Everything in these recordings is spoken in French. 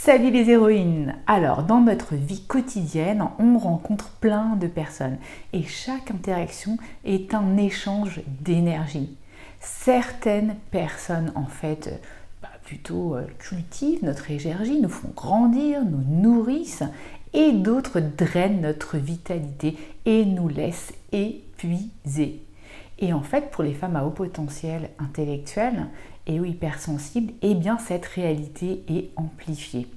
Salut les héroïnes! Alors, dans notre vie quotidienne, on rencontre plein de personnes et chaque interaction est un échange d'énergie. Certaines personnes, en fait, plutôt cultivent notre énergie, nous font grandir, nous nourrissent et d'autres drainent notre vitalité et nous laissent épuisés. Et en fait, pour les femmes à haut potentiel intellectuel et ou hypersensibles, eh bien cette réalité est amplifiée.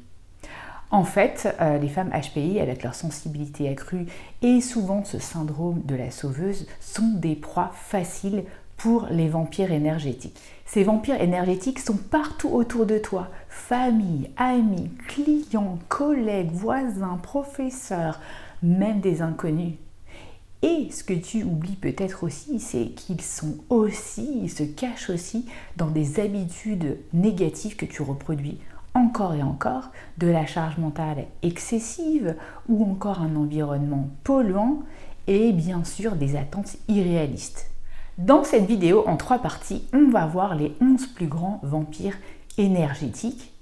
En fait, les femmes HPI, avec leur sensibilité accrue et souvent ce syndrome de la sauveuse, sont des proies faciles pour les vampires énergétiques. Ces vampires énergétiques sont partout autour de toi. Famille, amis, clients, collègues, voisins, professeurs, même des inconnus. Et ce que tu oublies peut-être aussi, c'est qu'ils se cachent aussi dans des habitudes négatives que tu reproduis encore et encore, de la charge mentale excessive ou encore un environnement polluant et bien sûr des attentes irréalistes. Dans cette vidéo, en 3 parties, on va voir les 11 plus grands vampires énergétiques,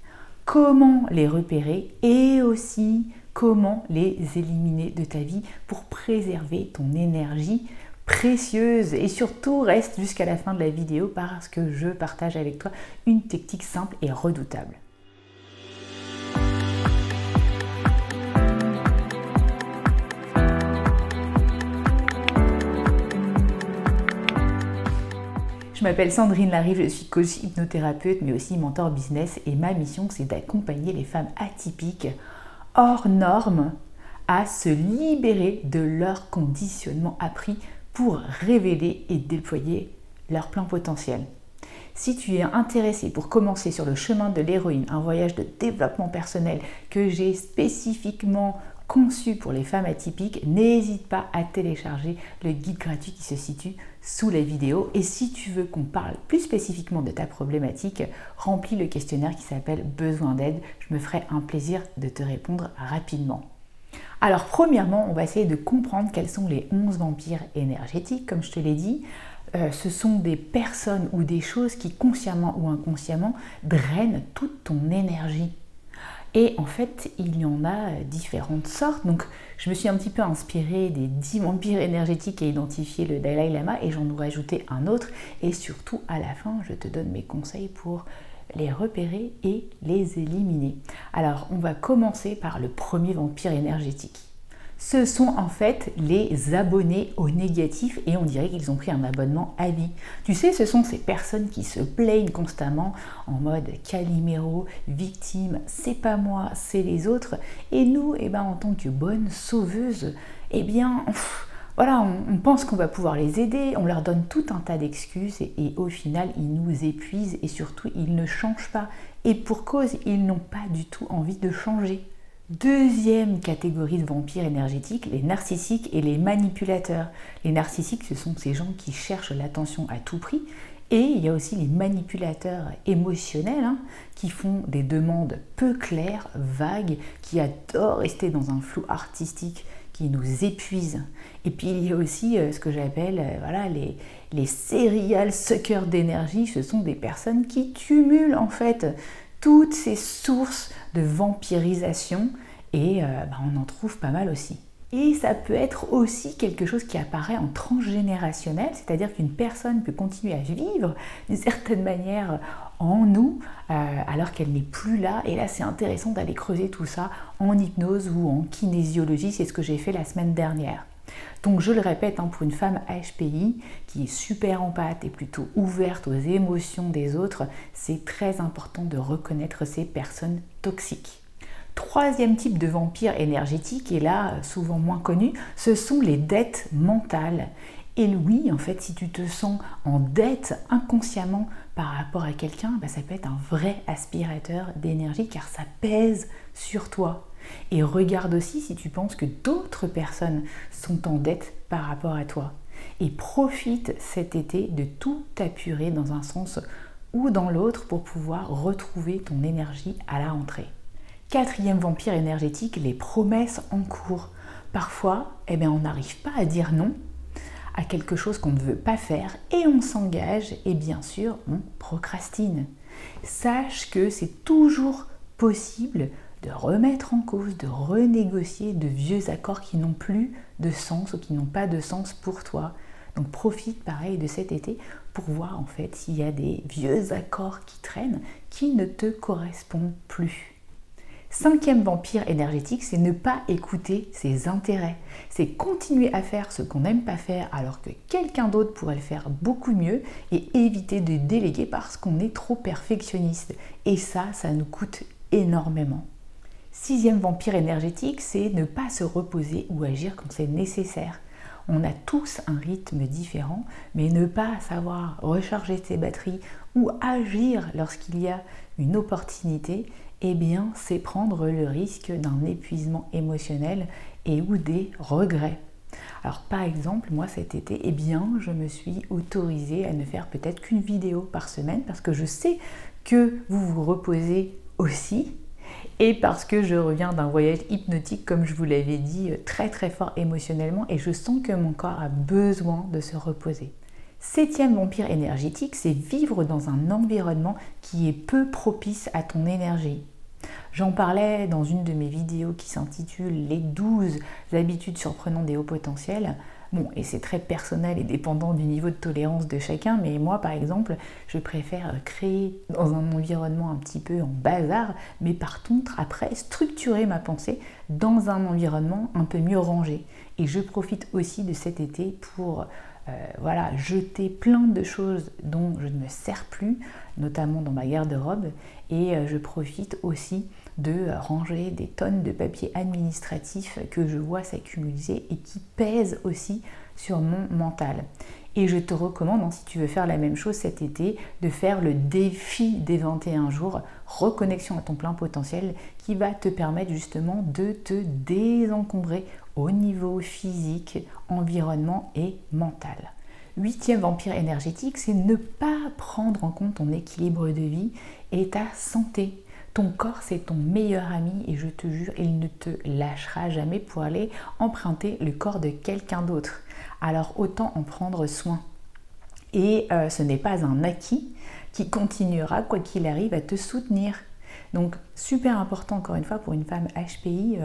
comment les repérer et aussi comment les éliminer de ta vie pour préserver ton énergie précieuse. Et surtout, reste jusqu'à la fin de la vidéo parce que je partage avec toi une technique simple et redoutable. Je m'appelle Sandrine Larive, je suis coach hypnothérapeute mais aussi mentor business et ma mission c'est d'accompagner les femmes atypiques hors normes à se libérer de leur conditionnement appris pour révéler et déployer leur plein potentiel. Si tu es intéressé pour commencer sur le chemin de l'héroïne, un voyage de développement personnel que j'ai spécifiquement conçu pour les femmes atypiques, n'hésite pas à télécharger le guide gratuit qui se situe sous la vidéo. Et si tu veux qu'on parle plus spécifiquement de ta problématique, remplis le questionnaire qui s'appelle Besoin d'aide. Je me ferai un plaisir de te répondre rapidement. Alors premièrement, on va essayer de comprendre quels sont les 11 vampires énergétiques, comme je te l'ai dit. Ce sont des personnes ou des choses qui consciemment ou inconsciemment drainent toute ton énergie. Et en fait, il y en a différentes sortes. Donc, je me suis un petit peu inspirée des 10 vampires énergétiques et identifié le Dalai Lama et j'en aurais ajouté un autre. Et surtout, à la fin, je te donne mes conseils pour les repérer et les éliminer. Alors, on va commencer par le premier vampire énergétique. Ce sont en fait les abonnés au négatif et on dirait qu'ils ont pris un abonnement à vie. Tu sais, ce sont ces personnes qui se plaignent constamment en mode Calimero, victime, c'est pas moi, c'est les autres. Et nous, en tant que bonnes sauveuses, voilà, on pense qu'on va pouvoir les aider, on leur donne tout un tas d'excuses et au final, ils nous épuisent et surtout, ils ne changent pas. Et pour cause, ils n'ont pas du tout envie de changer. Deuxième catégorie de vampires énergétiques, les narcissiques et les manipulateurs. Les narcissiques, ce sont ces gens qui cherchent l'attention à tout prix. Et il y a aussi les manipulateurs émotionnels qui font des demandes peu claires, vagues, qui adorent rester dans un flou artistique qui nous épuise. Et puis il y a aussi ce que j'appelle les serial suckers d'énergie. Ce sont des personnes qui cumulent en fait toutes ces sources de vampirisation et on en trouve pas mal aussi. Et ça peut être aussi quelque chose qui apparaît en transgénérationnel, c'est-à-dire qu'une personne peut continuer à vivre d'une certaine manière en nous alors qu'elle n'est plus là. Et là, c'est intéressant d'aller creuser tout ça en hypnose ou en kinésiologie, c'est ce que j'ai fait la semaine dernière. Donc je le répète, pour une femme HPI qui est super empathe et plutôt ouverte aux émotions des autres, c'est très important de reconnaître ces personnes toxiques. Troisième type de vampire énergétique, et là souvent moins connu, ce sont les dettes mentales. Et oui, en fait, si tu te sens en dette inconsciemment par rapport à quelqu'un, ça peut être un vrai aspirateur d'énergie car ça pèse sur toi. Et regarde aussi si tu penses que d'autres personnes sont en dette par rapport à toi. Et profite cet été de tout apurer dans un sens ou dans l'autre pour pouvoir retrouver ton énergie à la rentrée. Quatrième vampire énergétique, les promesses en cours. Parfois, on n'arrive pas à dire non à quelque chose qu'on ne veut pas faire et on s'engage et bien sûr, on procrastine. Sache que c'est toujours possible de remettre en cause, de renégocier de vieux accords qui n'ont plus de sens ou qui n'ont pas de sens pour toi. Donc profite pareil de cet été pour voir en fait s'il y a des vieux accords qui traînent, qui ne te correspondent plus. Cinquième vampire énergétique, c'est ne pas écouter ses intérêts. C'est continuer à faire ce qu'on n'aime pas faire alors que quelqu'un d'autre pourrait le faire beaucoup mieux et éviter de déléguer parce qu'on est trop perfectionniste. Et ça nous coûte énormément. Sixième vampire énergétique, c'est ne pas se reposer ou agir quand c'est nécessaire. On a tous un rythme différent, mais ne pas savoir recharger ses batteries ou agir lorsqu'il y a une opportunité, eh bien, c'est prendre le risque d'un épuisement émotionnel et ou des regrets. Alors, par exemple, moi cet été, eh bien, je me suis autorisée à ne faire peut-être qu'une vidéo par semaine parce que je sais que vous vous reposez aussi et parce que je reviens d'un voyage hypnotique, comme je vous l'avais dit, très très fort émotionnellement et je sens que mon corps a besoin de se reposer. Septième vampire énergétique, c'est vivre dans un environnement qui est peu propice à ton énergie. J'en parlais dans une de mes vidéos qui s'intitule « Les 12 habitudes surprenantes des hauts potentiels ». Bon, et c'est très personnel et dépendant du niveau de tolérance de chacun, mais moi, par exemple, je préfère créer dans un environnement un petit peu en bazar, mais par contre, après, structurer ma pensée dans un environnement un peu mieux rangé. Et je profite aussi de cet été pour jeter plein de choses dont je ne me sers plus, notamment dans ma garde-robe, et je profite aussi de ranger des tonnes de papiers administratifs que je vois s'accumuler et qui pèsent aussi sur mon mental. Et je te recommande, si tu veux faire la même chose cet été, de faire le défi des 21 jours, reconnexion à ton plein potentiel, qui va te permettre justement de te désencombrer au niveau physique, environnement et mental. Huitième vampire énergétique, c'est ne pas prendre en compte ton équilibre de vie et ta santé. Ton corps, c'est ton meilleur ami et je te jure, il ne te lâchera jamais pour aller emprunter le corps de quelqu'un d'autre. Alors autant en prendre soin. Et ce n'est pas un acquis qui continuera, quoi qu'il arrive, à te soutenir. Donc super important encore une fois pour une femme HPI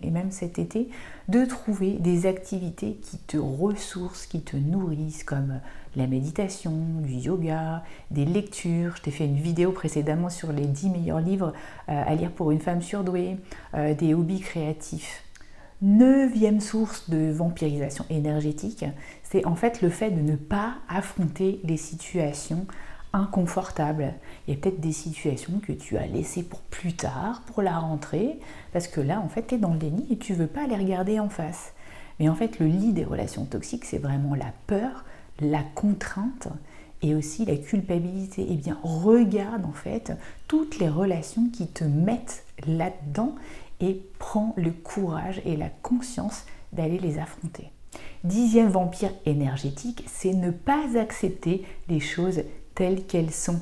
et même cet été de trouver des activités qui te ressourcent, qui te nourrissent comme la méditation, du yoga, des lectures. Je t'ai fait une vidéo précédemment sur les 10 meilleurs livres à lire pour une femme surdouée, des hobbies créatifs. Neuvième source de vampirisation énergétique, c'est en fait le fait de ne pas affronter les situations inconfortable. Il y a peut-être des situations que tu as laissées pour plus tard, pour la rentrée, parce que là, en fait, tu es dans le déni et tu ne veux pas les regarder en face. Mais en fait, le lit des relations toxiques, c'est vraiment la peur, la contrainte et aussi la culpabilité. Eh bien, regarde en fait toutes les relations qui te mettent là-dedans et prends le courage et la conscience d'aller les affronter. Dixième vampire énergétique, c'est ne pas accepter les choses telles qu'elles sont.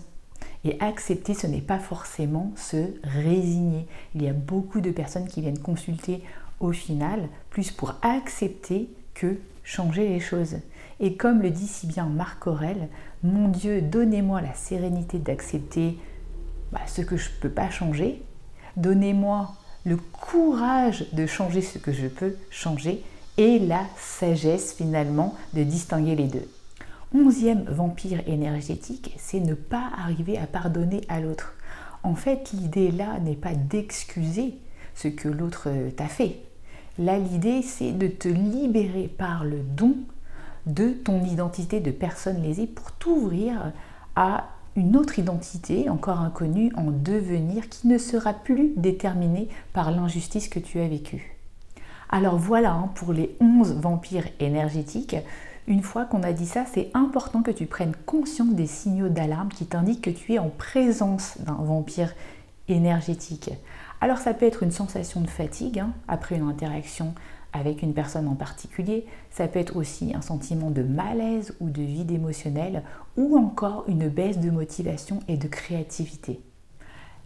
Et accepter, ce n'est pas forcément se résigner. Il y a beaucoup de personnes qui viennent consulter au final, plus pour accepter que changer les choses. Et comme le dit si bien Marc Aurèle, mon Dieu, donnez-moi la sérénité d'accepter ce que je ne peux pas changer. Donnez-moi le courage de changer ce que je peux changer et la sagesse finalement de distinguer les deux. 11e vampire énergétique, c'est ne pas arriver à pardonner à l'autre. En fait, l'idée là n'est pas d'excuser ce que l'autre t'a fait. Là, l'idée, c'est de te libérer par le don de ton identité de personne lésée pour t'ouvrir à une autre identité, encore inconnue, en devenir, qui ne sera plus déterminée par l'injustice que tu as vécue. Alors voilà pour les 11 vampires énergétiques. Une fois qu'on a dit ça, c'est important que tu prennes conscience des signaux d'alarme qui t'indiquent que tu es en présence d'un vampire énergétique. Alors ça peut être une sensation de fatigue après une interaction avec une personne en particulier, ça peut être aussi un sentiment de malaise ou de vide émotionnel ou encore une baisse de motivation et de créativité.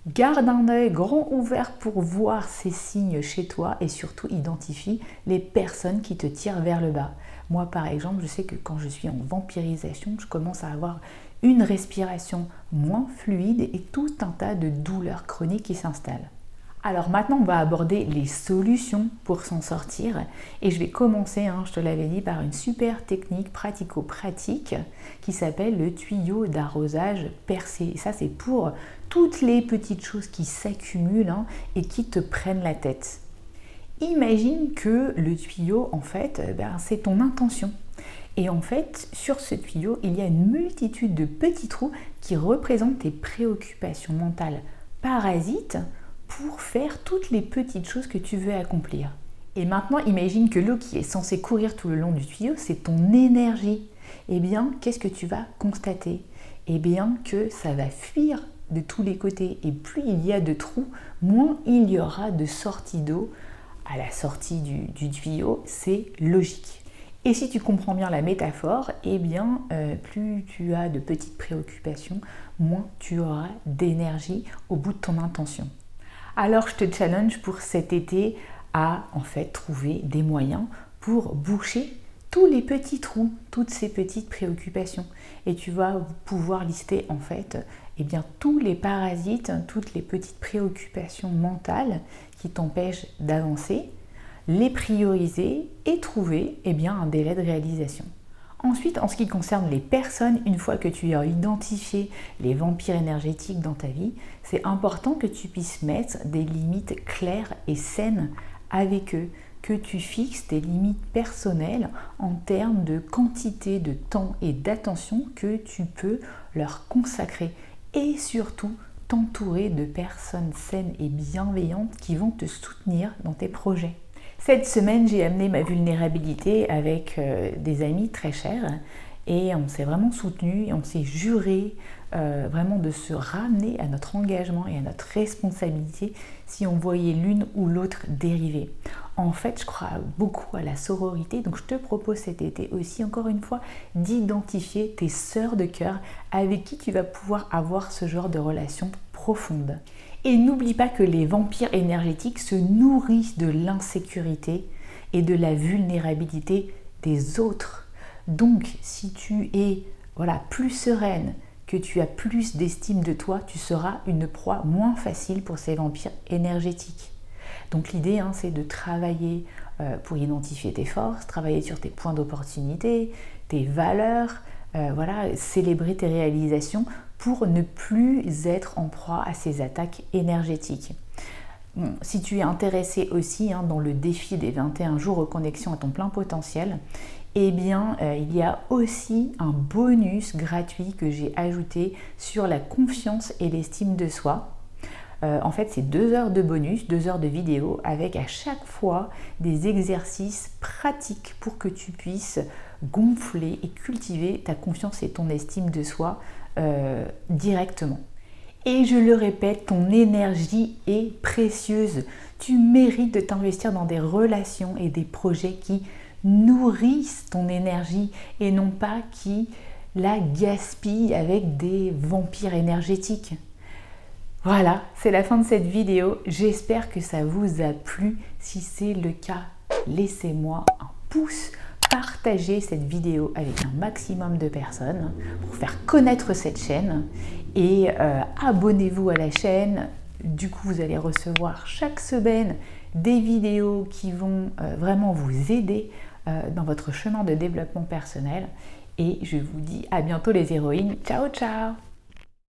Garde un œil grand ouvert pour voir ces signes chez toi et surtout identifie les personnes qui te tirent vers le bas. Moi par exemple, je sais que quand je suis en vampirisation, je commence à avoir une respiration moins fluide et tout un tas de douleurs chroniques qui s'installent. Alors maintenant, on va aborder les solutions pour s'en sortir et je vais commencer, je te l'avais dit, par une super technique pratico-pratique qui s'appelle le tuyau d'arrosage percé. Et ça, c'est pour toutes les petites choses qui s'accumulent et qui te prennent la tête. Imagine que le tuyau, en fait, c'est ton intention. Et en fait, sur ce tuyau, il y a une multitude de petits trous qui représentent tes préoccupations mentales parasites pour faire toutes les petites choses que tu veux accomplir. Et maintenant, imagine que l'eau qui est censée courir tout le long du tuyau, c'est ton énergie. Eh bien, qu'est-ce que tu vas constater? Eh bien, que ça va fuir de tous les côtés. Et plus il y a de trous, moins il y aura de sortie d'eau à la sortie du tuyau. C'est logique. Et si tu comprends bien la métaphore, eh bien, plus tu as de petites préoccupations, moins tu auras d'énergie au bout de ton intention. Alors je te challenge pour cet été à en fait trouver des moyens pour boucher tous les petits trous, toutes ces petites préoccupations. Et tu vas pouvoir lister en fait tous les parasites, toutes les petites préoccupations mentales qui t'empêchent d'avancer, les prioriser et trouver un délai de réalisation. Ensuite, en ce qui concerne les personnes, une fois que tu as identifié les vampires énergétiques dans ta vie, c'est important que tu puisses mettre des limites claires et saines avec eux, que tu fixes des limites personnelles en termes de quantité de temps et d'attention que tu peux leur consacrer et surtout t'entourer de personnes saines et bienveillantes qui vont te soutenir dans tes projets. Cette semaine, j'ai amené ma vulnérabilité avec des amis très chers et on s'est vraiment soutenus et on s'est juré vraiment de se ramener à notre engagement et à notre responsabilité si on voyait l'une ou l'autre dériver. En fait, je crois beaucoup à la sororité, donc je te propose cet été aussi, encore une fois, d'identifier tes sœurs de cœur avec qui tu vas pouvoir avoir ce genre de relation profonde. Et n'oublie pas que les vampires énergétiques se nourrissent de l'insécurité et de la vulnérabilité des autres. Donc, si tu es plus sereine, que tu as plus d'estime de toi, tu seras une proie moins facile pour ces vampires énergétiques. Donc l'idée, c'est de travailler pour identifier tes forces, travailler sur tes points d'opportunité, tes valeurs, célébrer tes réalisations pour ne plus être en proie à ces attaques énergétiques. Si tu es intéressé aussi dans le défi des 21 jours reconnexion à ton plein potentiel, il y a aussi un bonus gratuit que j'ai ajouté sur la confiance et l'estime de soi. En fait, c'est 2 heures de bonus, 2 heures de vidéo avec à chaque fois des exercices pratiques pour que tu puisses gonfler et cultiver ta confiance et ton estime de soi directement. Et je le répète, ton énergie est précieuse. Tu mérites de t'investir dans des relations et des projets qui nourrissent ton énergie et non pas qui la gaspillent avec des vampires énergétiques. Voilà, c'est la fin de cette vidéo. J'espère que ça vous a plu. Si c'est le cas, laissez-moi un pouce. Partagez cette vidéo avec un maximum de personnes pour faire connaître cette chaîne et abonnez-vous à la chaîne. Du coup, vous allez recevoir chaque semaine des vidéos qui vont vraiment vous aider dans votre chemin de développement personnel. Et je vous dis à bientôt les héroïnes. Ciao, ciao!